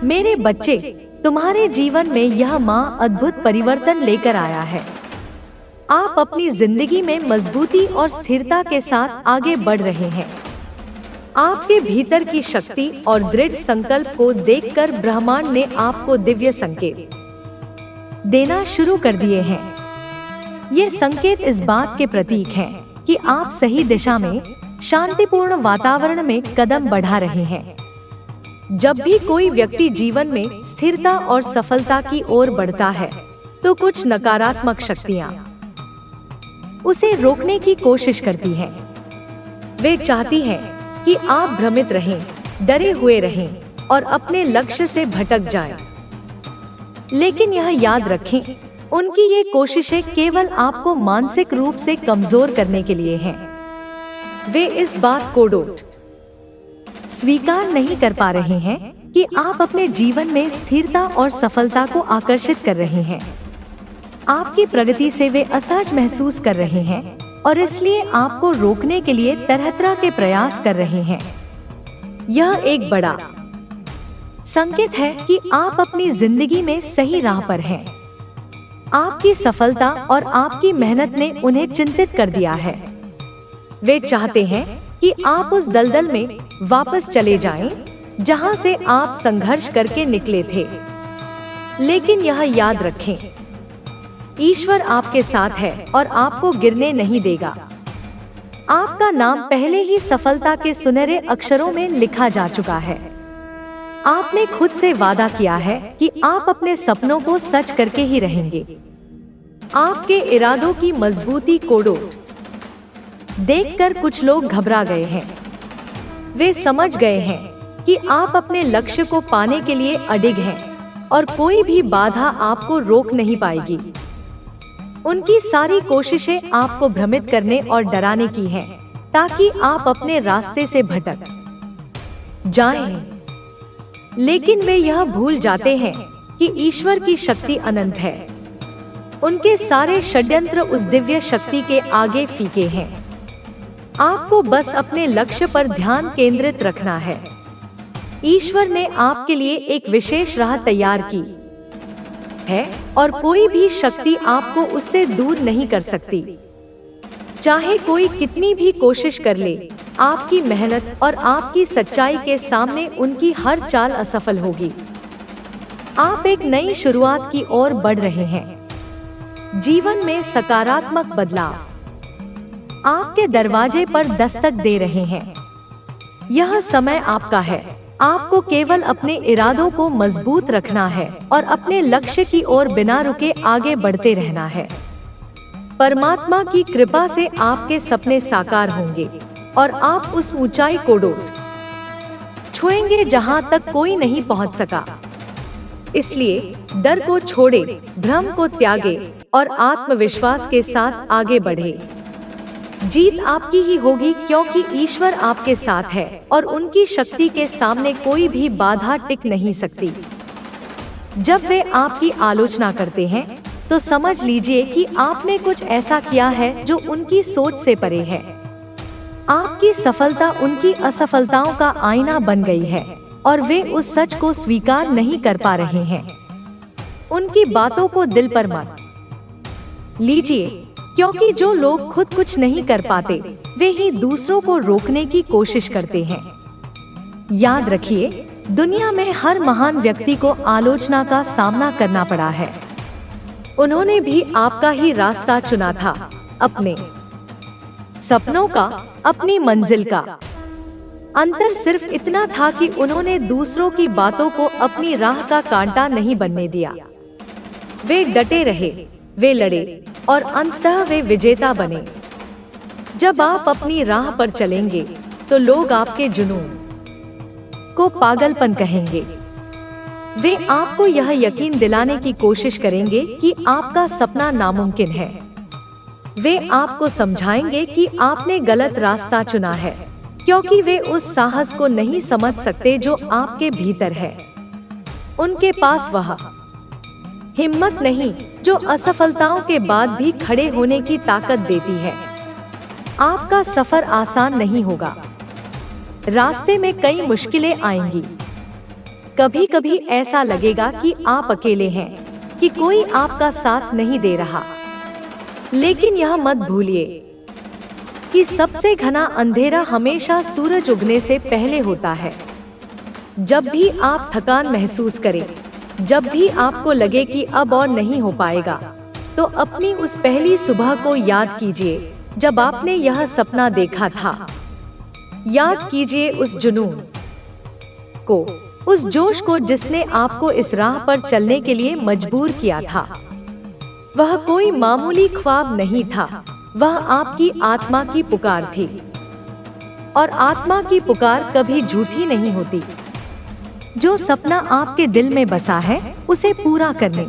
मेरे बच्चे, तुम्हारे जीवन में यह माँ अद्भुत परिवर्तन लेकर आया है। आप अपनी जिंदगी में मजबूती और स्थिरता के साथ आगे बढ़ रहे हैं। आपके भीतर की शक्ति और दृढ़ संकल्प को देखकर ब्रह्मांड ने आपको दिव्य संकेत देना शुरू कर दिए हैं। ये संकेत इस बात के प्रतीक हैं कि आप सही दिशा में शांतिपूर्ण वातावरण में कदम बढ़ा रहे हैं। जब भी कोई व्यक्ति जीवन में स्थिरता और सफलता की ओर बढ़ता है, तो कुछ नकारात्मक शक्तियां उसे रोकने की कोशिश करती हैं। वे चाहती हैं कि आप भ्रमित रहें, डरे हुए रहें और अपने लक्ष्य से भटक जाएं। लेकिन यह याद रखें, उनकी ये कोशिशें केवल आपको मानसिक रूप से कमजोर करने के लिए हैं। वे इस बात को स्वीकार नहीं कर पा रहे हैं कि आप अपने जीवन में स्थिरता और सफलता को आकर्षित कर रहे हैं। आपकी प्रगति से वे असहज महसूस कर रहे हैं और इसलिए आपको रोकने के लिए तरह तरह के प्रयास कर रहे हैं। यह एक बड़ा संकेत है कि आप अपनी जिंदगी में सही राह पर हैं। आपकी सफलता और आपकी मेहनत ने उन्हें चिंतित कर दिया है। वे चाहते हैं कि आप उस दलदल में वापस चले जाएं, जहां से आप संघर्ष करके निकले थे। लेकिन यह याद रखें, ईश्वर आपके साथ है और आपको गिरने नहीं देगा। आपका नाम पहले ही सफलता के सुनहरे अक्षरों में लिखा जा चुका है। आपने खुद से वादा किया है कि आप अपने सपनों को सच करके ही रहेंगे। आपके इरादों की मजबूती को देखकर कुछ लोग घबरा गए हैं। वे समझ गए हैं कि आप अपने लक्ष्य को पाने के लिए अडिग हैं और कोई भी बाधा आपको रोक नहीं पाएगी। उनकी सारी कोशिशें आपको भ्रमित करने और डराने की हैं, ताकि आप अपने रास्ते से भटक जाएं। लेकिन वे यह भूल जाते हैं कि ईश्वर की शक्ति अनंत है। उनके सारे षड्यंत्र उस दिव्य शक्ति के आगे फीके हैं। आपको बस अपने लक्ष्य पर ध्यान केंद्रित रखना है। ईश्वर ने आपके लिए एक विशेष राह तैयार की है और कोई भी शक्ति आपको उससे दूर नहीं कर सकती। चाहे कोई कितनी भी कोशिश कर ले, आपकी मेहनत और आपकी सच्चाई के सामने उनकी हर चाल असफल होगी। आप एक नई शुरुआत की ओर बढ़ रहे हैं। जीवन में सकारात्मक बदलाव आपके दरवाजे पर दस्तक दे रहे हैं। यह समय आपका है। आपको केवल अपने इरादों को मजबूत रखना है और अपने लक्ष्य की ओर बिना रुके आगे बढ़ते रहना है। परमात्मा की कृपा से आपके सपने साकार होंगे और आप उस ऊंचाई को छुएंगे जहां तक कोई नहीं पहुंच सका। इसलिए डर को छोड़े, भ्रम को त्यागे और आत्मविश्वास के साथ आगे बढ़े। जीत आपकी ही होगी, क्योंकि ईश्वर आपके साथ है और उनकी शक्ति के सामने कोई भी बाधा टिक नहीं सकती। जब वे आपकी आलोचना करते हैं, तो समझ लीजिए कि आपने कुछ ऐसा किया है जो उनकी सोच से परे है। आपकी सफलता उनकी असफलताओं का आईना बन गई है और वे उस सच को स्वीकार नहीं कर पा रहे हैं। उनकी बातों को दिल पर मत लीजिए, क्योंकि जो लोग खुद कुछ नहीं कर पाते, वे ही दूसरों को रोकने की कोशिश करते हैं। याद रखिए, दुनिया में हर महान व्यक्ति को आलोचना का सामना करना पड़ा है। उन्होंने भी आपका ही रास्ता चुना था, अपने सपनों का, अपनी मंजिल का। अंतर सिर्फ इतना था कि उन्होंने दूसरों की बातों को अपनी राह का कांटा नहीं बनने दिया। वे डटे रहे, वे लड़े और अंततः वे विजेता बने। जब आप अपनी राह पर चलेंगे, तो लोग आपके जुनून को पागलपन कहेंगे। वे आपको यह यकीन दिलाने की कोशिश करेंगे कि आपका सपना नामुमकिन है। वे आपको समझाएंगे कि आपने गलत रास्ता चुना है, क्योंकि वे उस साहस को नहीं समझ सकते जो आपके भीतर है। उनके पास वह हिम्मत नहीं जो असफलताओं के बाद भी खड़े होने की ताकत देती है। आपका सफर आसान नहीं होगा। रास्ते में कई मुश्किलें आएंगी, कभी कभी ऐसा लगेगा कि आप अकेले हैं, कि कोई आपका साथ नहीं दे रहा। लेकिन यह मत भूलिए कि सबसे घना अंधेरा हमेशा सूरज उगने से पहले होता है। जब भी आप थकान महसूस करें, जब भी आपको लगे कि अब और नहीं हो पाएगा, तो अपनी उस पहली सुबह को याद कीजिए जब आपने यह सपना देखा था। याद कीजिए उस जुनून को, उस जोश को जिसने आपको इस राह पर चलने के लिए मजबूर किया था। वह कोई मामूली ख्वाब नहीं था, वह आपकी आत्मा की पुकार थी। और आत्मा की पुकार कभी झूठी नहीं होती। जो सपना आपके दिल में बसा है, उसे पूरा करने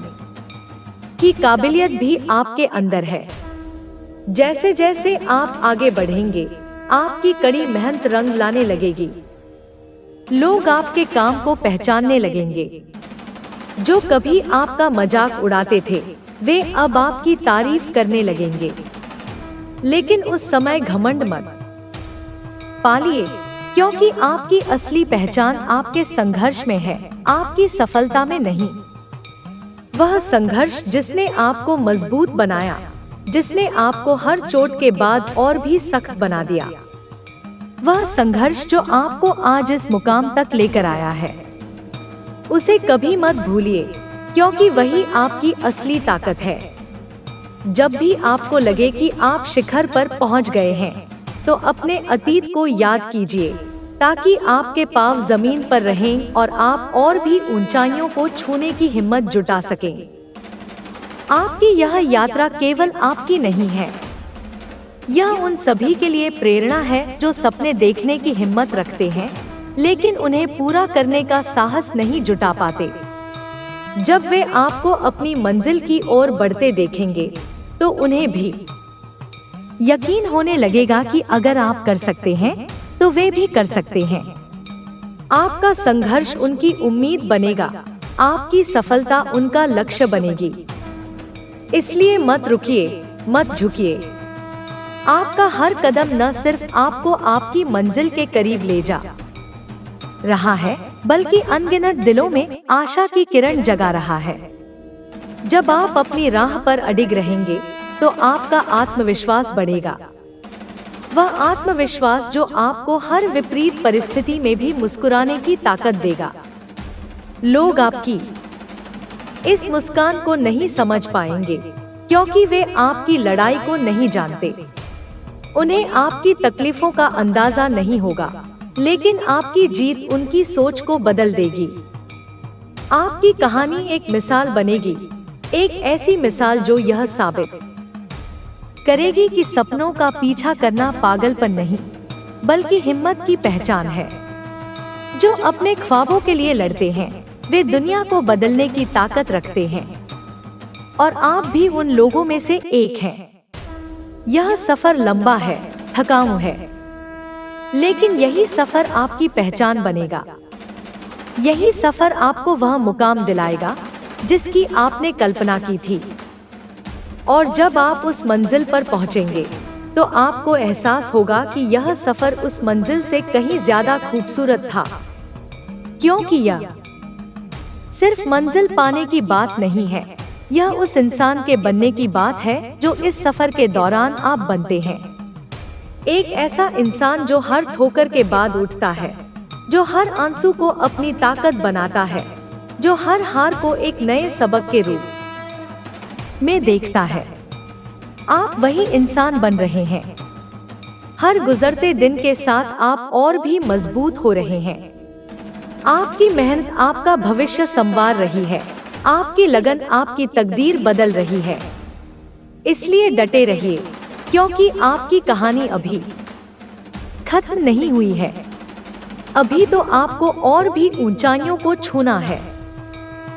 की काबिलियत भी आपके अंदर है। जैसे जैसे आप आगे बढ़ेंगे, आपकी कड़ी मेहनत रंग लाने लगेगी। लोग आपके काम को पहचानने लगेंगे। जो कभी आपका मजाक उड़ाते थे, वे अब आपकी तारीफ करने लगेंगे। लेकिन उस समय घमंड मत पालिए, क्योंकि आपकी असली पहचान आपके संघर्ष में है, आपकी सफलता में नहीं। वह संघर्ष जिसने आपको मजबूत बनाया, जिसने आपको हर चोट के बाद और भी सख्त बना दिया। वह संघर्ष जो आपको आज इस मुकाम तक लेकर आया है, उसे कभी मत भूलिए, क्योंकि वही आपकी असली ताकत है। जब भी आपको लगे कि आप शिखर पर पहुंच गए हैं, तो अपने अतीत को याद कीजिए, ताकि आपके पांव जमीन पर रहें और आप और भी ऊंचाइयों को छूने की हिम्मत जुटा सकें। आपकी यह यात्रा केवल आपकी नहीं है, यह उन सभी के लिए प्रेरणा है जो सपने देखने की हिम्मत रखते हैं, लेकिन उन्हें पूरा करने का साहस नहीं जुटा पाते। जब वे आपको अपनी मंजिल की ओर बढ़ते देखेंगे, तो उन्हें भी यकीन होने लगेगा कि अगर आप कर सकते हैं, तो वे भी कर सकते हैं। आपका संघर्ष उनकी उम्मीद बनेगा, आपकी सफलता उनका लक्ष्य बनेगी। इसलिए मत रुकिए, मत झुकिए। आपका हर कदम न सिर्फ आपको आपकी मंजिल के करीब ले जा रहा है, बल्कि अनगिनत दिलों में आशा की किरण जगा रहा है। जब आप अपनी राह पर अडिग रहेंगे, तो आपका आत्मविश्वास बढ़ेगा। वह आत्मविश्वास जो आपको हर विपरीत परिस्थिति में भी मुस्कुराने की ताकत देगा। लोग आपकी इस मुस्कान को नहीं समझ पाएंगे, क्योंकि वे आपकी लड़ाई को नहीं जानते। उन्हें आपकी तकलीफों का अंदाजा नहीं होगा, लेकिन आपकी जीत उनकी सोच को बदल देगी। आपकी कहानी एक मिसाल बनेगी, एक ऐसी मिसाल जो यह साबित करेगी कि सपनों का पीछा करना पागलपन नहीं, बल्कि हिम्मत की पहचान है। जो अपने ख्वाबों के लिए लड़ते हैं, वे दुनिया को बदलने की ताकत रखते हैं। और आप भी उन लोगों में से एक हैं। यह सफर लंबा है, थकाऊ है, लेकिन यही सफर आपकी पहचान बनेगा। यही सफर आपको वह मुकाम दिलाएगा जिसकी आपने कल्पना की थी। और जब आप उस मंजिल पर पहुंचेंगे, तो आपको एहसास होगा कि यह सफर उस मंजिल से कहीं ज्यादा खूबसूरत था, क्योंकि यह सिर्फ मंजिल पाने की बात नहीं है, यह उस इंसान के बनने की बात है जो इस सफर के दौरान आप बनते हैं। एक ऐसा इंसान जो हर ठोकर के बाद उठता है, जो हर आंसू को अपनी ताकत बनाता है, जो हर हार को एक नए सबक के रूप में देखता है। आप वही इंसान बन रहे हैं। हर गुजरते दिन के साथ आप और भी मजबूत हो रहे हैं। आपकी मेहनत आपका भविष्य संवार रही है, आपकी लगन आपकी तकदीर बदल रही है। इसलिए डटे रहिए, क्योंकि आपकी कहानी अभी खत्म नहीं हुई है। अभी तो आपको और भी ऊंचाइयों को छूना है।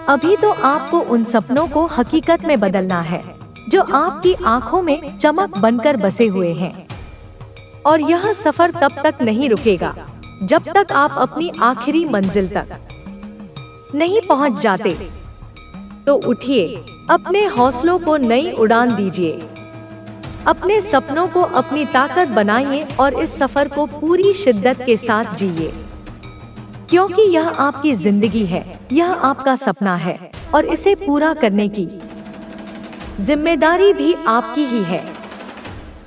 अभी तो आपको उन सपनों को हकीकत में बदलना है जो आपकी आंखों में चमक बनकर बसे हुए हैं। और यह सफर तब तक नहीं रुकेगा जब तक आप अपनी आखिरी मंजिल तक नहीं पहुंच जाते। तो उठिए, अपने हौसलों को नई उड़ान दीजिए, अपने सपनों को अपनी ताकत बनाइए और इस सफर को पूरी शिद्दत के साथ जिए। क्योंकि यह आपकी जिंदगी है, यह आपका सपना है और इसे पूरा करने की जिम्मेदारी भी आपकी ही है।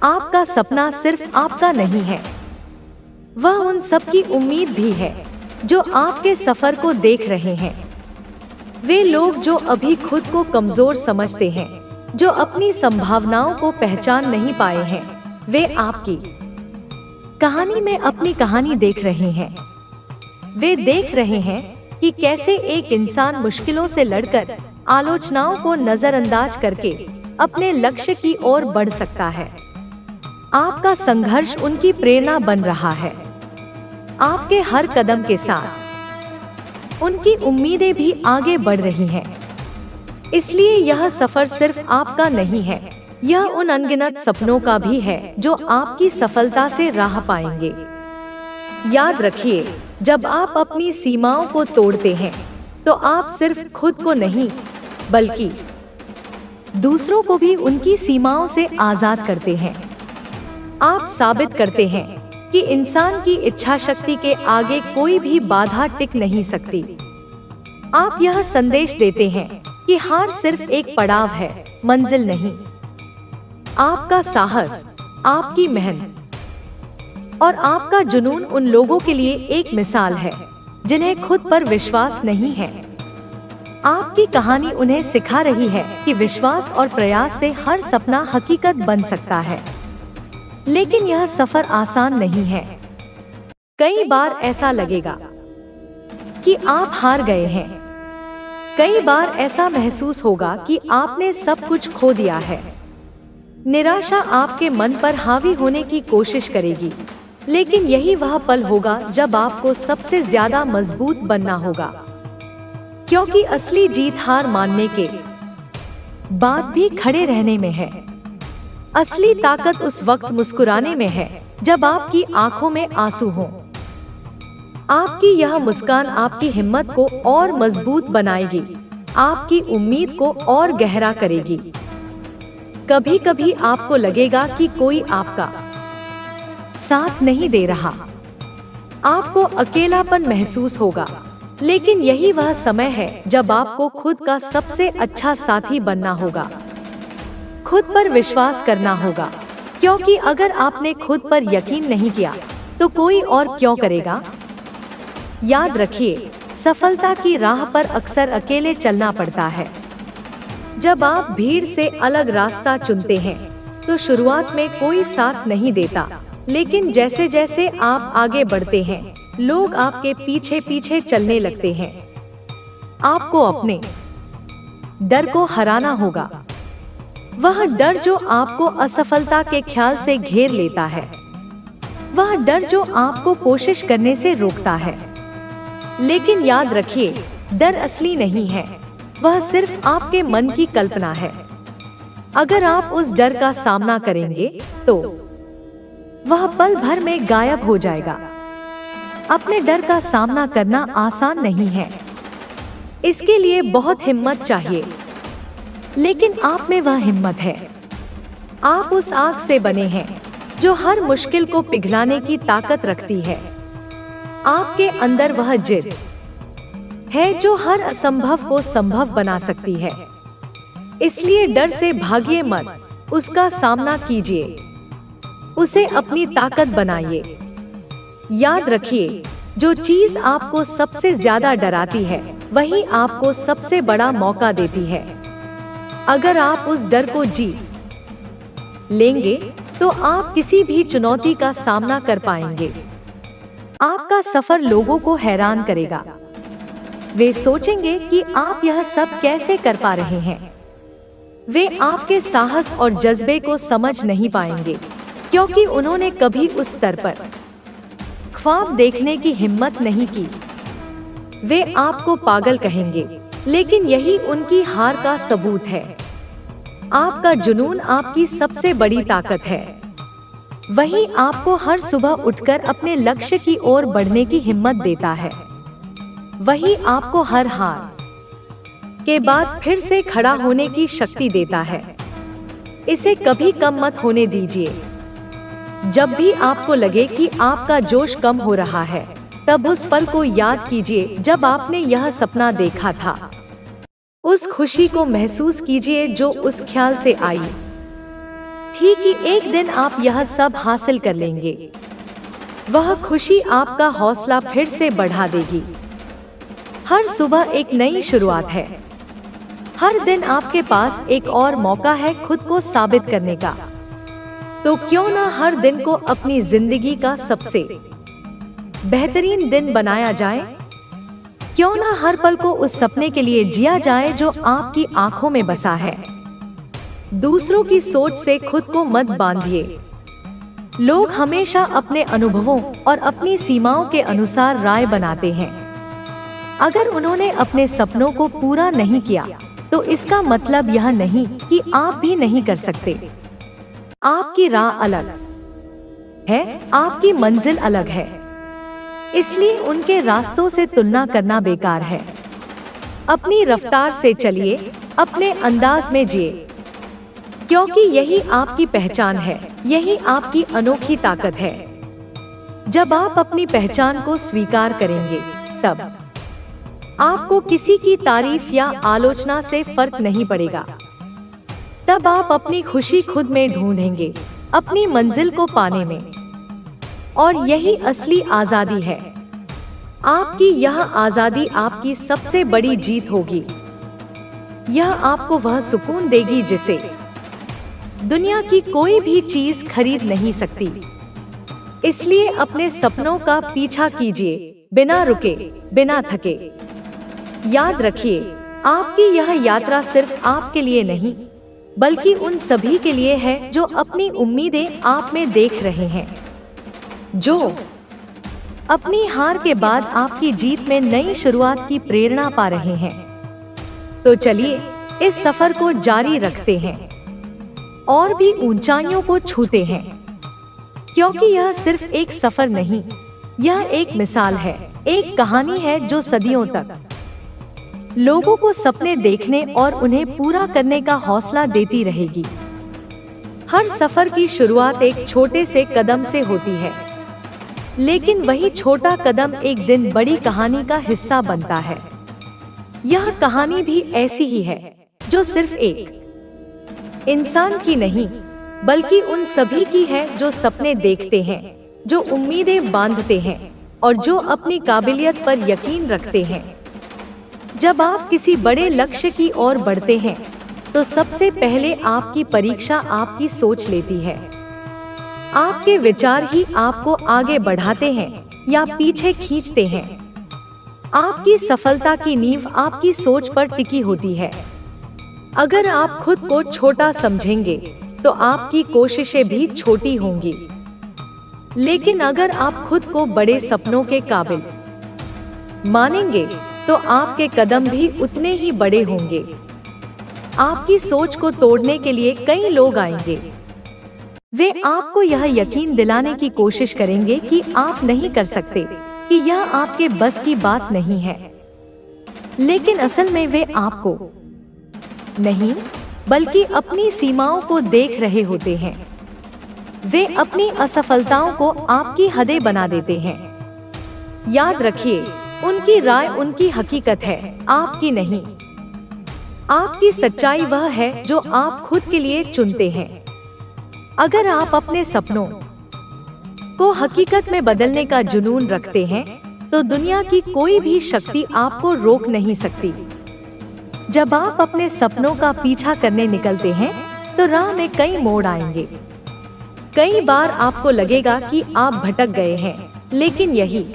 आपका सपना सिर्फ आपका नहीं है, वह उन सब की उम्मीद भी है जो आपके सफर को देख रहे हैं। वे लोग जो अभी खुद को कमजोर समझते हैं, जो अपनी संभावनाओं को पहचान नहीं पाए हैं, वे आपकी कहानी में अपनी कहानी देख रहे हैं। वे देख रहे हैं कि कैसे एक इंसान मुश्किलों से लड़कर, आलोचनाओं को नजरअंदाज करके अपने लक्ष्य की ओर बढ़ सकता है। आपका संघर्ष उनकी प्रेरणा बन रहा है। आपके हर कदम के साथ उनकी उम्मीदें भी आगे बढ़ रही हैं। इसलिए यह सफर सिर्फ आपका नहीं है, यह उन अनगिनत सपनों का भी है जो आपकी सफलता से राह पाएंगे। याद रखिए, जब आप अपनी सीमाओं को तोड़ते हैं तो आप सिर्फ खुद को नहीं बल्कि दूसरों को भी उनकी सीमाओं से आजाद करते हैं। आप साबित करते हैं कि इंसान की इच्छा शक्ति के आगे कोई भी बाधा टिक नहीं सकती। आप यह संदेश देते हैं कि हार सिर्फ एक पड़ाव है, मंजिल नहीं। आपका साहस, आपकी मेहनत और आपका जुनून उन लोगों के लिए एक मिसाल है जिन्हें खुद पर विश्वास नहीं है। आपकी कहानी उन्हें सिखा रही है कि विश्वास और प्रयास से हर सपना हकीकत बन सकता है। लेकिन यह सफर आसान नहीं है। कई बार ऐसा लगेगा कि आप हार गए हैं। कई बार ऐसा महसूस होगा कि आपने सब कुछ खो दिया है। निराशा आपके मन पर हावी होने की कोशिश करेगी, लेकिन यही वह पल होगा जब आपको सबसे ज्यादा मजबूत बनना होगा। क्योंकि असली जीत हार मानने के बाद भी खड़े रहने में है। असली ताकत उस वक्त मुस्कुराने में है जब आपकी आंखों में आंसू हों। आपकी यह मुस्कान आपकी हिम्मत को और मजबूत बनाएगी, आपकी उम्मीद को और गहरा करेगी। कभी कभी आपको लगेगा कि कोई आपका साथ नहीं दे रहा, आपको अकेलापन महसूस होगा, लेकिन यही वह समय है जब आपको खुद का सबसे अच्छा साथी बनना होगा। खुद पर विश्वास करना होगा, क्योंकि अगर आपने खुद पर यकीन नहीं किया तो कोई और क्यों करेगा। याद रखिए, सफलता की राह पर अक्सर अकेले चलना पड़ता है। जब आप भीड़ से अलग रास्ता चुनते हैं तो शुरुआत में कोई साथ नहीं देता, लेकिन जैसे जैसे आप आगे बढ़ते हैं लोग आपके पीछे पीछे चलने लगते हैं। आपको अपने डर को हराना होगा, वह डर जो आपको असफलता के ख्याल से घेर लेता है, वह डर जो आपको कोशिश करने से रोकता है। लेकिन याद रखिए, डर असली नहीं है, वह सिर्फ आपके मन की कल्पना है। अगर आप उस डर का सामना करेंगे तो वह पल भर में गायब हो जाएगा। अपने डर का सामना करना आसान नहीं है, इसके लिए बहुत हिम्मत चाहिए, लेकिन आप में वह हिम्मत है। आप उस आग से बने हैं जो हर मुश्किल को पिघलाने की ताकत रखती है। आपके अंदर वह जिद है जो हर असंभव को संभव बना सकती है। इसलिए डर से भागिए मत, उसका सामना कीजिए, उसे अपनी ताकत बनाइए। याद रखिए, जो चीज आपको सबसे ज्यादा डराती है वही आपको सबसे बड़ा मौका देती है। अगर आप उस डर को जीत लेंगे तो आप किसी भी चुनौती का सामना कर पाएंगे। आपका सफर लोगों को हैरान करेगा। वे सोचेंगे कि आप यह सब कैसे कर पा रहे हैं। वे आपके साहस और जज्बे को समझ नहीं पाएंगे, क्योंकि उन्होंने कभी उस स्तर पर ख्वाब देखने की हिम्मत नहीं की। वे आपको पागल कहेंगे, लेकिन यही उनकी हार का सबूत है। आपका जुनून आपकी सबसे बड़ी ताकत है। वही आपको हर सुबह उठकर अपने लक्ष्य की ओर बढ़ने की हिम्मत देता है। वही आपको हर हार के बाद फिर से खड़ा होने की शक्ति देता है। इसे कभी कम मत होने दीजिए। जब भी आपको लगे कि आपका जोश कम हो रहा है, तब उस पल को याद कीजिए जब आपने यह सपना देखा था। उस खुशी को महसूस कीजिए जो उस ख्याल से आई थी कि एक दिन आप यह सब हासिल कर लेंगे। वह खुशी आपका हौसला फिर से बढ़ा देगी। हर सुबह एक नई शुरुआत है। हर दिन आपके पास एक और मौका है खुद को साबित करने का। तो क्यों ना हर दिन को अपनी जिंदगी का सबसे बेहतरीन दिन बनाया जाए। क्यों ना हर पल को उस सपने के लिए जिया जाए जो आपकी आंखों में बसा है। दूसरों की सोच से खुद को मत बांधिए। लोग हमेशा अपने अनुभवों और अपनी सीमाओं के अनुसार राय बनाते हैं। अगर उन्होंने अपने सपनों को पूरा नहीं किया तो इसका मतलब यह नहीं कि आप भी नहीं कर सकते। आपकी राह अलग है, आपकी मंजिल अलग है, इसलिए उनके रास्तों से तुलना करना बेकार है। अपनी रफ्तार से चलिए, अपने अंदाज में जिए, क्योंकि यही आपकी पहचान है, यही आपकी अनोखी ताकत है। जब आप अपनी पहचान को स्वीकार करेंगे तब आपको किसी की तारीफ या आलोचना से फर्क नहीं पड़ेगा। तब आप अपनी खुशी खुद में ढूंढेंगे, अपनी मंजिल को पाने में। और यही असली आजादी है। आपकी यह आजादी आपकी सबसे बड़ी जीत होगी। यह आपको वह सुकून देगी जिसे दुनिया की कोई भी चीज खरीद नहीं सकती। इसलिए अपने सपनों का पीछा कीजिए, बिना रुके, बिना थके। याद रखिए, आपकी यह यात्रा सिर्फ आपके लिए नहीं, बल्कि उन सभी के लिए है जो अपनी उम्मीदें आप में देख रहे हैं, जो अपनी हार के बाद आपकी जीत में नई शुरुआत की प्रेरणा पा रहे हैं। तो चलिए इस सफर को जारी रखते हैं और भी ऊंचाइयों को छूते हैं, क्योंकि यह सिर्फ एक सफर नहीं, यह एक मिसाल है, एक कहानी है जो सदियों तक लोगों को सपने देखने और उन्हें पूरा करने का हौसला देती रहेगी। हर सफर की शुरुआत एक छोटे से कदम से होती है, लेकिन वही छोटा कदम एक दिन बड़ी कहानी का हिस्सा बनता है। यह कहानी भी ऐसी ही है, जो सिर्फ एक इंसान की नहीं, बल्कि उन सभी की है जो सपने देखते हैं, जो उम्मीदें बांधते हैं और जो अपनी काबिलियत पर यकीन रखते हैं। जब आप किसी बड़े लक्ष्य की ओर बढ़ते हैं, तो सबसे पहले आपकी परीक्षा आपकी सोच लेती है। आपके विचार ही आपको आगे बढ़ाते हैं या पीछे खींचते हैं। आपकी सफलता की नींव आपकी सोच पर टिकी होती है। अगर आप खुद को छोटा समझेंगे, तो आपकी कोशिशें भी छोटी होंगी। लेकिन अगर आप खुद को बड़े सपनों के काबिल मानेंगे, तो आपके कदम भी उतने ही बड़े होंगे। आपकी सोच को तोड़ने के लिए कई लोग आएंगे। वे आपको यह यकीन दिलाने की कोशिश करेंगे कि आप नहीं कर सकते, कि यह आपके बस की बात नहीं है। लेकिन असल में वे आपको नहीं, बल्कि अपनी सीमाओं को देख रहे होते हैं। वे अपनी असफलताओं को आपकी हदें बना देते हैं। याद रखिए, उनकी राय उनकी हकीकत है, आपकी नहीं। आपकी सच्चाई वह है जो आप खुद के लिए चुनते हैं। अगर आप अपने सपनों को हकीकत में बदलने का जुनून रखते हैं, तो दुनिया की कोई भी शक्ति आपको रोक नहीं सकती। जब आप अपने सपनों का पीछा करने निकलते हैं, तो राह में कई मोड़ आएंगे। कई बार आपको लगेगा कि आप भटक गए हैं, लेकिन यही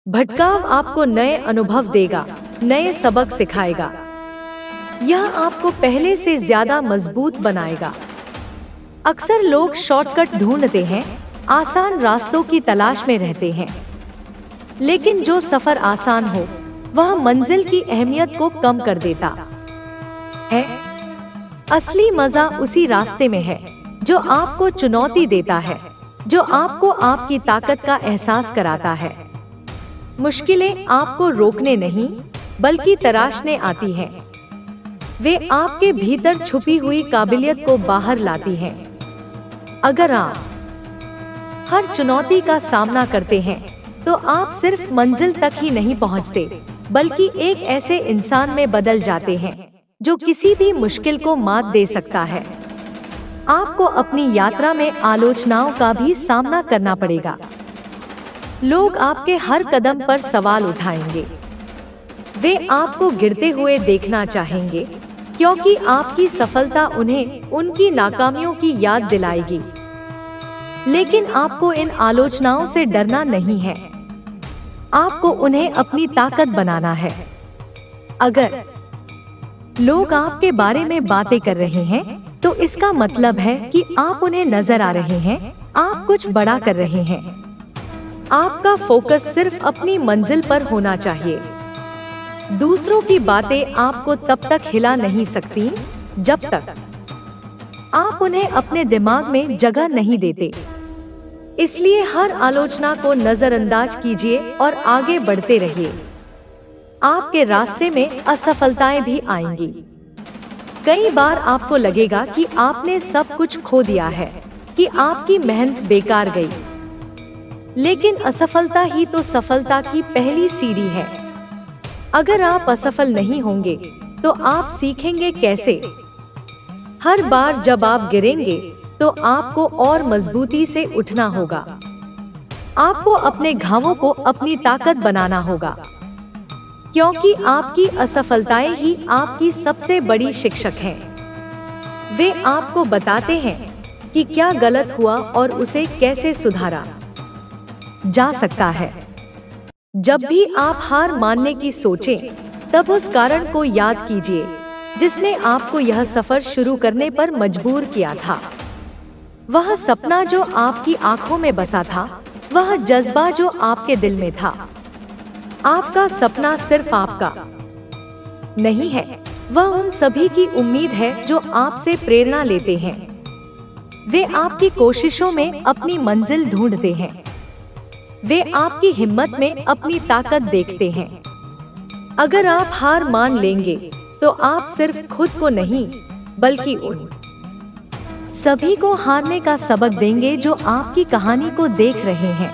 भटकाव आपको नए अनुभव देगा, नए सबक सिखाएगा। यह आपको पहले से ज्यादा मजबूत बनाएगा। अक्सर लोग शॉर्टकट ढूंढते हैं, आसान रास्तों की तलाश में रहते हैं। लेकिन जो सफर आसान हो, वह मंजिल की अहमियत को कम कर देता है। असली मजा उसी रास्ते में है जो आपको चुनौती देता है, जो आपको आपकी ताकत का एहसास कराता है। मुश्किलें आपको रोकने नहीं, बल्कि तराशने आती हैं। वे आपके भीतर छुपी हुई काबिलियत को बाहर लाती हैं। अगर आप हर चुनौती का सामना करते हैं, तो आप सिर्फ मंजिल तक ही नहीं पहुंचते, बल्कि एक ऐसे इंसान में बदल जाते हैं जो किसी भी मुश्किल को मात दे सकता है। आपको अपनी यात्रा में आलोचनाओं का भी सामना करना पड़ेगा। लोग आपके हर कदम पर सवाल उठाएंगे। वे आपको गिरते हुए देखना चाहेंगे, क्योंकि आपकी सफलता उन्हें उनकी नाकामियों की याद दिलाएगी। लेकिन आपको इन आलोचनाओं से डरना नहीं है। आपको उन्हें अपनी ताकत बनाना है। अगर लोग आपके बारे में बातें कर रहे हैं, तो इसका मतलब है कि आप उन्हें नजर आ रहे हैं, आप कुछ बड़ा कर रहे हैं। आपका फोकस सिर्फ अपनी मंजिल पर होना चाहिए। दूसरों की बातें आपको तब तक हिला नहीं सकती जब तक आप उन्हें अपने दिमाग में जगह नहीं देते। इसलिए हर आलोचना को नजरअंदाज कीजिए और आगे बढ़ते रहिए। आपके रास्ते में असफलताएं भी आएंगी। कई बार आपको लगेगा कि आपने सब कुछ खो दिया है, कि आपकी मेहनत बेकार गई। लेकिन असफलता ही तो सफलता की पहली सीढ़ी है। अगर आप असफल नहीं होंगे तो आप सीखेंगे कैसे? हर बार जब आप गिरेंगे तो आपको और मजबूती से उठना होगा। आपको अपने घावों को अपनी ताकत बनाना होगा, क्योंकि आपकी असफलताएं ही आपकी सबसे बड़ी शिक्षक हैं। वे आपको बताते हैं कि क्या गलत हुआ और उसे कैसे सुधारा जा सकता है। जब भी आप हार मानने की सोचें, तब उस कारण को याद कीजिए जिसने आपको यह सफर शुरू करने पर मजबूर किया था। वह सपना जो आपकी आंखों में बसा था, वह जज्बा जो आपके दिल में था। आपका सपना सिर्फ आपका नहीं है, वह उन सभी की उम्मीद है जो आपसे प्रेरणा लेते हैं। वे आपकी कोशिशों में अपनी मंजिल ढूंढते हैं। वे आपकी हिम्मत में अपनी ताकत देखते हैं। अगर आप हार मान लेंगे तो आप सिर्फ खुद को नहीं, बल्कि उन सभी को हारने का सबक देंगे जो आपकी कहानी को देख रहे हैं।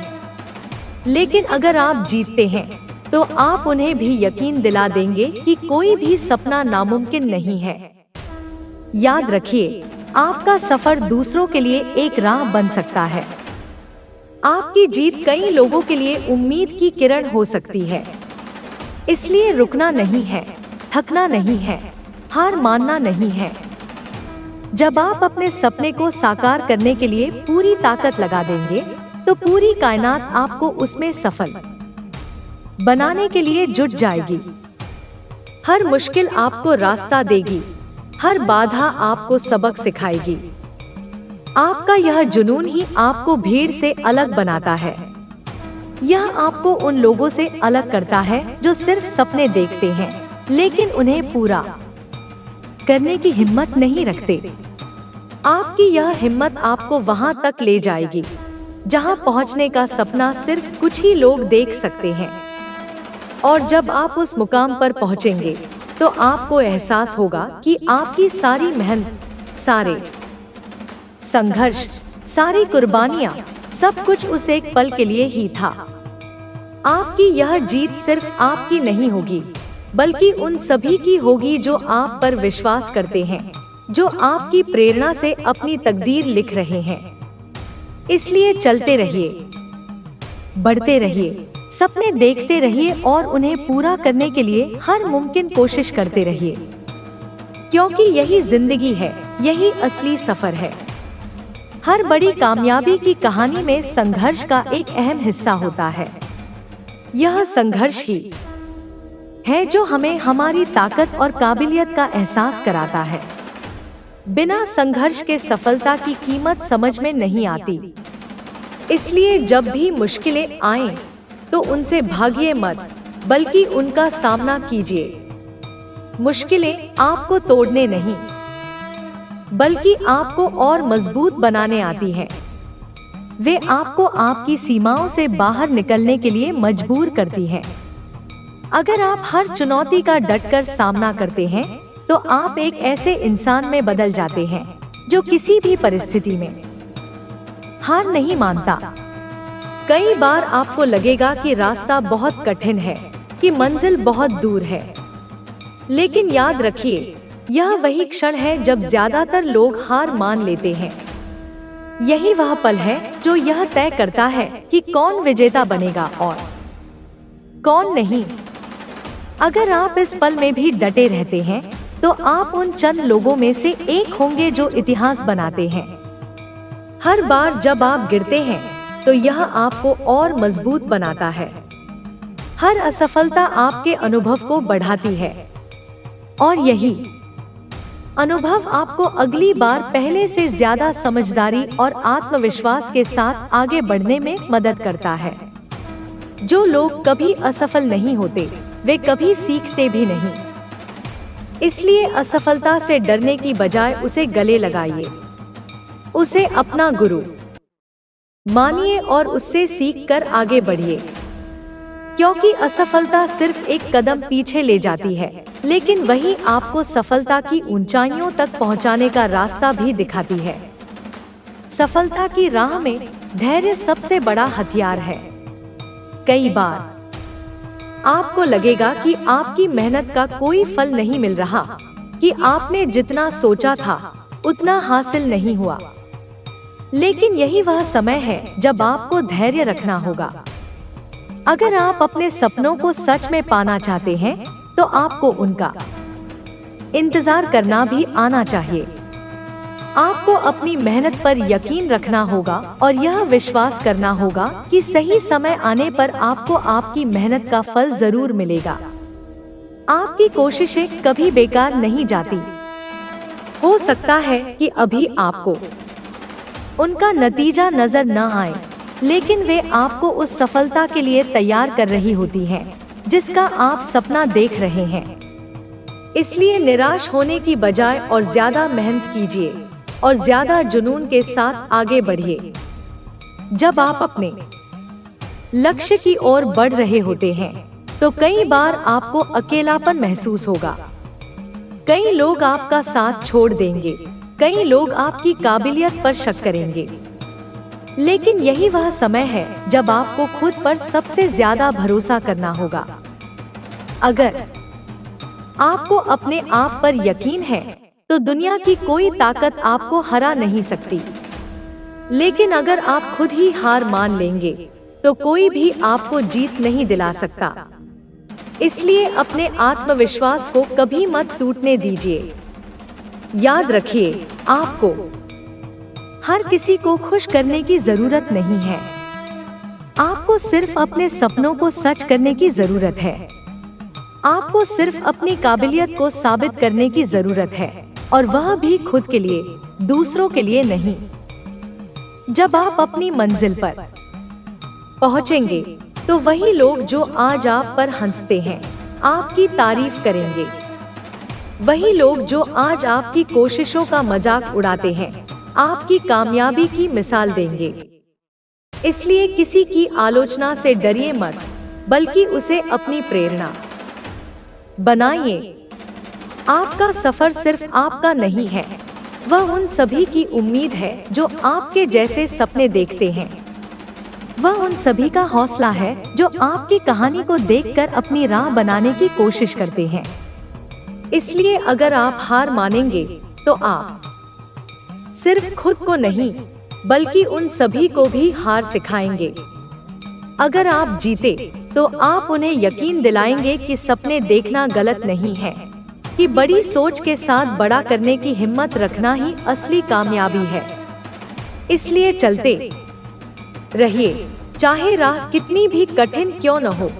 लेकिन अगर आप जीतते हैं तो आप उन्हें भी यकीन दिला देंगे कि कोई भी सपना नामुमकिन नहीं है। याद रखिए, आपका सफर दूसरों के लिए एक राह बन सकता है। आपकी जीत कई लोगों के लिए उम्मीद की किरण हो सकती है। इसलिए रुकना नहीं है, थकना नहीं है, हार मानना नहीं है। जब आप अपने सपने को साकार करने के लिए पूरी ताकत लगा देंगे, तो पूरी कायनात आपको उसमें सफल बनाने के लिए जुट जाएगी। हर मुश्किल आपको रास्ता देगी, हर बाधा आपको सबक सिखाएगी। आपका यह जुनून ही आपको भीड़ से अलग बनाता है। यह आपको उन लोगों से अलग करता है जो सिर्फ सपने देखते हैं, लेकिन उन्हें पूरा करने की हिम्मत नहीं रखते। आपकी यह हिम्मत आपको वहां तक ले जाएगी जहां पहुंचने का सपना सिर्फ कुछ ही लोग देख सकते हैं। और जब आप उस मुकाम पर पहुंचेंगे, तो आपको एहसास होगा कि आपकी सारी मेहनत, सारे संघर्ष, सारी कुर्बानियां, सब कुछ उस एक पल के लिए ही था। आपकी यह जीत सिर्फ आपकी नहीं होगी, बल्कि उन सभी की होगी जो आप पर विश्वास करते हैं, जो आपकी प्रेरणा से अपनी तकदीर लिख रहे हैं। इसलिए चलते रहिए, बढ़ते रहिए, सपने देखते रहिए और उन्हें पूरा करने के लिए हर मुमकिन कोशिश करते रहिए, क्योंकि यही जिंदगी है, यही असली सफर है। हर बड़ी कामयाबी की कहानी में संघर्ष का एक अहम हिस्सा होता है। यह संघर्ष ही है जो हमें हमारी ताकत और काबिलियत का एहसास कराता है। बिना संघर्ष के सफलता की कीमत समझ में नहीं आती। इसलिए जब भी मुश्किलें आएं, तो उनसे भागिए मत, बल्कि उनका सामना कीजिए। मुश्किलें आपको तोड़ने नहीं, बल्कि आपको और मजबूत बनाने आती हैं। वे आपको आपकी सीमाओं से बाहर निकलने के लिए मजबूर करती हैं। अगर आप हर चुनौती का डटकर सामना करते हैं, तो आप एक ऐसे इंसान में बदल जाते हैं जो किसी भी परिस्थिति में हार नहीं मानता। कई बार आपको लगेगा कि रास्ता बहुत कठिन है, कि मंजिल बहुत दूर है। लेकिन याद रखिए, यह वही क्षण है जब ज्यादातर लोग हार मान लेते हैं। यही वह पल है जो यह तय करता है कि कौन विजेता बनेगा और कौन नहीं। अगर आप इस पल में भी डटे रहते हैं, तो आप उन चंद लोगों में से एक होंगे जो इतिहास बनाते हैं। हर बार जब आप गिरते हैं, तो यह आपको और मजबूत बनाता है। हर असफलता आपके अनुभव को बढ़ाती है, और यही अनुभव आपको अगली बार पहले से ज्यादा समझदारी और आत्मविश्वास के साथ आगे बढ़ने में मदद करता है। जो लोग कभी असफल नहीं होते, वे कभी सीखते भी नहीं। इसलिए असफलता से डरने की बजाय उसे गले लगाइए, उसे अपना गुरु मानिए और उससे सीखकर आगे बढ़िए। क्योंकि असफलता सिर्फ एक कदम पीछे ले जाती है, लेकिन वही आपको सफलता की ऊंचाइयों तक पहुंचाने का रास्ता भी दिखाती है। सफलता की राह में धैर्य सबसे बड़ा हथियार है। कई बार आपको लगेगा कि आपकी मेहनत का कोई फल नहीं मिल रहा, कि आपने जितना सोचा था उतना हासिल नहीं हुआ। लेकिन यही वह समय है जब आपको धैर्य रखना होगा। अगर आप अपने सपनों को सच में पाना चाहते हैं, तो आपको उनका इंतजार करना भी आना चाहिए। आपको अपनी मेहनत पर यकीन रखना होगा और यह विश्वास करना होगा कि सही समय आने पर आपको आपकी मेहनत का फल जरूर मिलेगा। आपकी कोशिशें कभी बेकार नहीं जाती। हो सकता है कि अभी आपको उनका नतीजा नजर न आए, लेकिन वे आपको उस सफलता के लिए तैयार कर रही होती हैं, जिसका आप सपना देख रहे हैं। इसलिए निराश होने की बजाय और ज्यादा मेहनत कीजिए और ज्यादा जुनून के साथ आगे बढ़िए। जब आप अपने लक्ष्य की ओर बढ़ रहे होते हैं, तो कई बार आपको अकेलापन महसूस होगा। कई लोग आपका साथ छोड़ देंगे, कई लोग आपकी काबिलियत पर शक करेंगे। लेकिन यही वह समय है जब आपको खुद पर सबसे ज्यादा भरोसा करना होगा। अगर आपको अपने आप पर यकीन है, तो दुनिया की कोई ताकत आपको हरा नहीं सकती। लेकिन अगर आप खुद ही हार मान लेंगे, तो कोई भी आपको जीत नहीं दिला सकता। इसलिए अपने आत्मविश्वास को कभी मत टूटने दीजिए। याद रखिए, आपको हर किसी को खुश करने की जरूरत नहीं है। आपको सिर्फ अपने सपनों को सच करने की जरूरत है। आपको सिर्फ अपनी काबिलियत को साबित करने की जरूरत है, और वह भी खुद के लिए, दूसरों के लिए नहीं। जब आप अपनी मंजिल पर पहुंचेंगे, तो वही लोग जो आज आप पर हंसते हैं, आपकी तारीफ करेंगे। वही लोग जो आज आपकी कोशिशों का मजाक उड़ाते हैं, आपकी कामयाबी की मिसाल देंगे। इसलिए किसी की आलोचना से डरिए मत, बल्कि उसे अपनी प्रेरणा बनाइए। आपका सफर सिर्फ आपका नहीं है, वह उन सभी की उम्मीद है जो आपके जैसे सपने देखते हैं। वह उन सभी का हौसला है जो आपकी कहानी को देखकर अपनी राह बनाने की कोशिश करते हैं। इसलिए अगर आप हार मानेंगे, तो आप सिर्फ खुद को नहीं, बल्कि उन सभी को भी हार सिखाएंगे। अगर आप जीते, तो आप उन्हें यकीन दिलाएंगे कि सपने देखना गलत नहीं है, कि बड़ी सोच के साथ बड़ा करने की हिम्मत रखना ही असली कामयाबी है। इसलिए चलते रहिए, चाहे राह कितनी भी कठिन क्यों न हो,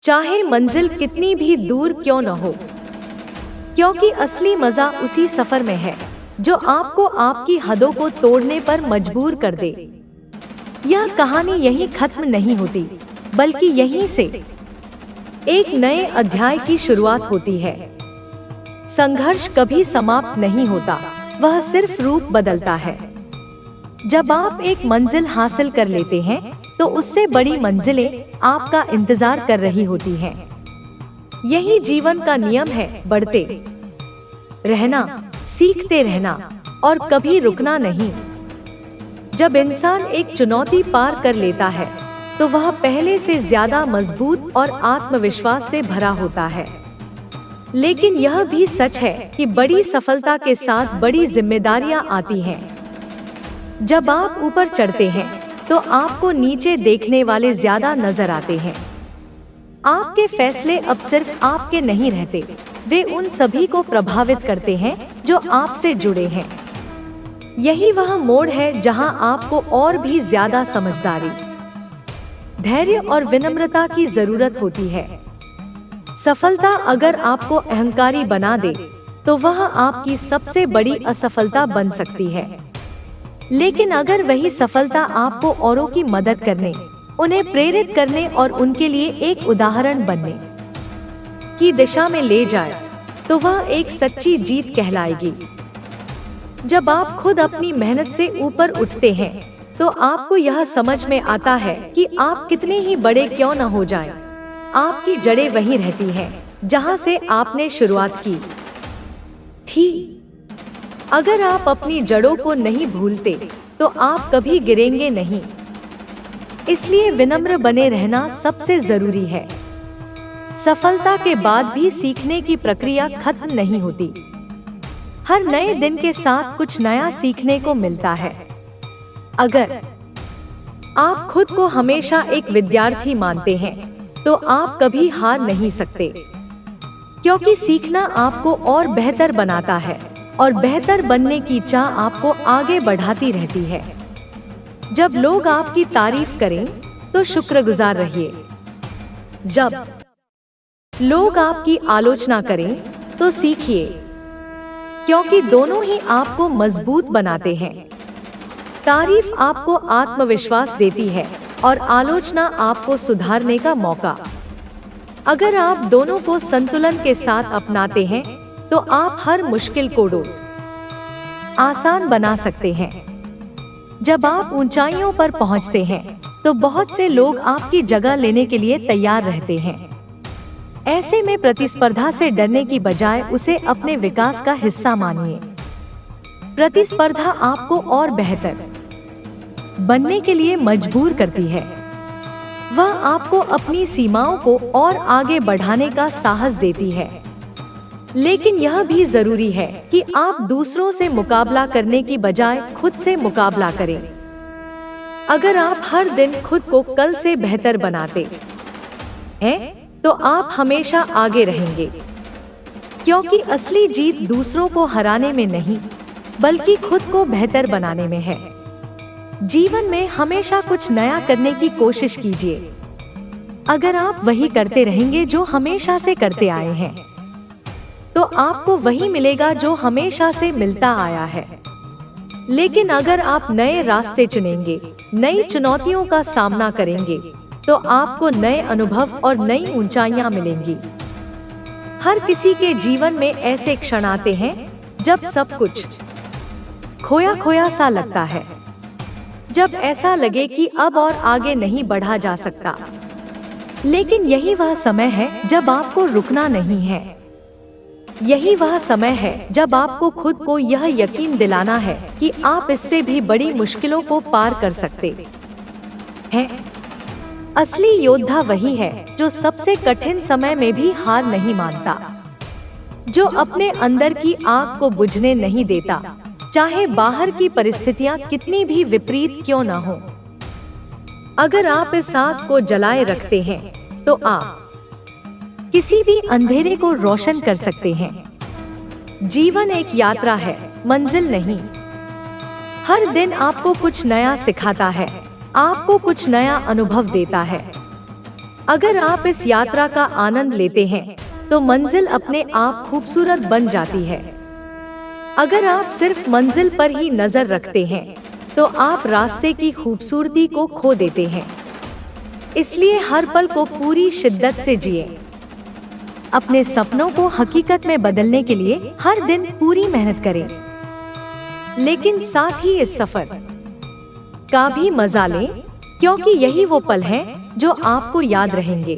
चाहे मंजिल कितनी भी दूर क्यों न हो, क्योंकि असली मजा उसी सफर में है जो आपको आपकी हदों को तोड़ने पर मजबूर कर दे। यह कहानी यहीं खत्म नहीं होती, बल्कि यहीं से एक नए अध्याय की शुरुआत होती है। संघर्ष कभी समाप्त नहीं होता, वह सिर्फ रूप बदलता है। जब आप एक मंजिल हासिल कर लेते हैं, तो उससे बड़ी मंजिलें आपका इंतजार कर रही होती हैं। यही जीवन का नियम है, बढ़ते रहना, सीखते रहना और कभी रुकना नहीं। जब इंसान एक चुनौती पार कर लेता है तो वह पहले से ज्यादा मजबूत और आत्मविश्वास से भरा होता है। लेकिन यह भी सच है कि बड़ी सफलता के साथ बड़ी जिम्मेदारियां आती हैं। जब आप ऊपर चढ़ते हैं तो आपको नीचे देखने वाले ज्यादा नजर आते हैं। आपके फैसले अब सिर्फ आपके नहीं रहते, वे उन सभी को प्रभावित करते हैं जो आपसे जुड़े हैं। यही वह मोड़ है जहां आपको और भी ज्यादा समझदारी, धैर्य और विनम्रता की जरूरत होती है। सफलता अगर आपको अहंकारी बना दे तो वह आपकी सबसे बड़ी असफलता बन सकती है। लेकिन अगर वही सफलता आपको औरों की मदद करने, उन्हें प्रेरित करने और उनके लिए एक उदाहरण बनने की दिशा में ले जाए तो वह एक सच्ची जीत कहलाएगी। जब आप खुद अपनी मेहनत से ऊपर उठते हैं तो आपको यह समझ में आता है कि आप कितने ही बड़े क्यों न हो जाएं, आपकी जड़ें वहीं रहती हैं जहां से आपने शुरुआत की थी। अगर आप अपनी जड़ों को नहीं भूलते तो आप कभी गिरेंगे नहीं। इसलिए विनम्र बने रहना सबसे जरूरी है। सफलता के बाद भी सीखने की प्रक्रिया खत्म नहीं होती। हर नए दिन के साथ कुछ नया सीखने को मिलता है। अगर आप खुद को हमेशा एक विद्यार्थी मानते हैं तो आप कभी हार नहीं सकते, क्योंकि सीखना आपको और बेहतर बनाता है और बेहतर बनने की चाह आपको आगे बढ़ाती रहती है। जब लोग आपकी तारीफ करें तो शुक्रगुजार रहिए। जब लोग आपकी आलोचना करें तो सीखिए, क्योंकि दोनों ही आपको मजबूत बनाते हैं। तारीफ आपको आत्मविश्वास देती है और आलोचना आपको सुधारने का मौका। अगर आप दोनों को संतुलन के साथ अपनाते हैं तो आप हर मुश्किल को आसान बना सकते हैं। जब आप ऊंचाइयों पर पहुंचते हैं तो बहुत से लोग आपकी जगह लेने के लिए तैयार रहते हैं। ऐसे में प्रतिस्पर्धा से डरने की बजाय उसे अपने विकास का हिस्सा मानिए। प्रतिस्पर्धा आपको और बेहतर बनने के लिए मजबूर करती है। वह आपको अपनी सीमाओं को और आगे बढ़ाने का साहस देती है। लेकिन यह भी जरूरी है कि आप दूसरों से मुकाबला करने की बजाय खुद से मुकाबला करें। अगर आप हर दिन खुद को कल से बेहतर बनाते हैं तो आप हमेशा आगे रहेंगे, क्योंकि असली जीत दूसरों को हराने में नहीं बल्कि खुद को बेहतर बनाने में है। जीवन में हमेशा कुछ नया करने की कोशिश कीजिए। अगर आप वही करते रहेंगे जो हमेशा से करते आए हैं तो आपको वही मिलेगा जो हमेशा से मिलता आया है। लेकिन अगर आप नए रास्ते चुनेंगे, नई चुनौतियों का सामना करेंगे तो आपको नए अनुभव और नई ऊंचाइयां मिलेंगी। हर किसी के जीवन में ऐसे क्षण आते हैं जब सब कुछ खोया खोया सा लगता है, जब ऐसा लगे कि अब और आगे नहीं बढ़ा जा सकता। लेकिन यही वह समय है जब आपको रुकना नहीं है। यही वह समय है जब आपको खुद को यह यकीन दिलाना है कि आप इससे भी बड़ी मुश्किलों को पार कर सकते हैं। असली योद्धा वही है जो सबसे कठिन समय में भी हार नहीं मानता, जो अपने अंदर की आग को बुझने नहीं देता, चाहे बाहर की परिस्थितियां कितनी भी विपरीत क्यों न हो। अगर आप इस आग को जलाए रखते हैं तो आप किसी भी अंधेरे को रोशन कर सकते हैं। जीवन एक यात्रा है, मंजिल नहीं। हर दिन आपको कुछ नया सिखाता है, आपको कुछ नया अनुभव देता है। अगर आप इस यात्रा का आनंद लेते हैं तो मंजिल अपने आप खूबसूरत बन जाती है। अगर आप सिर्फ मंजिल पर ही नजर रखते हैं तो आप रास्ते की खूबसूरती को खो देते हैं। इसलिए हर पल को पूरी शिद्दत से जिए। अपने सपनों को हकीकत में बदलने के लिए हर दिन पूरी मेहनत करें, लेकिन साथ ही इस सफर का भी मजा लें, क्योंकि यही वो पल हैं जो आपको याद रहेंगे।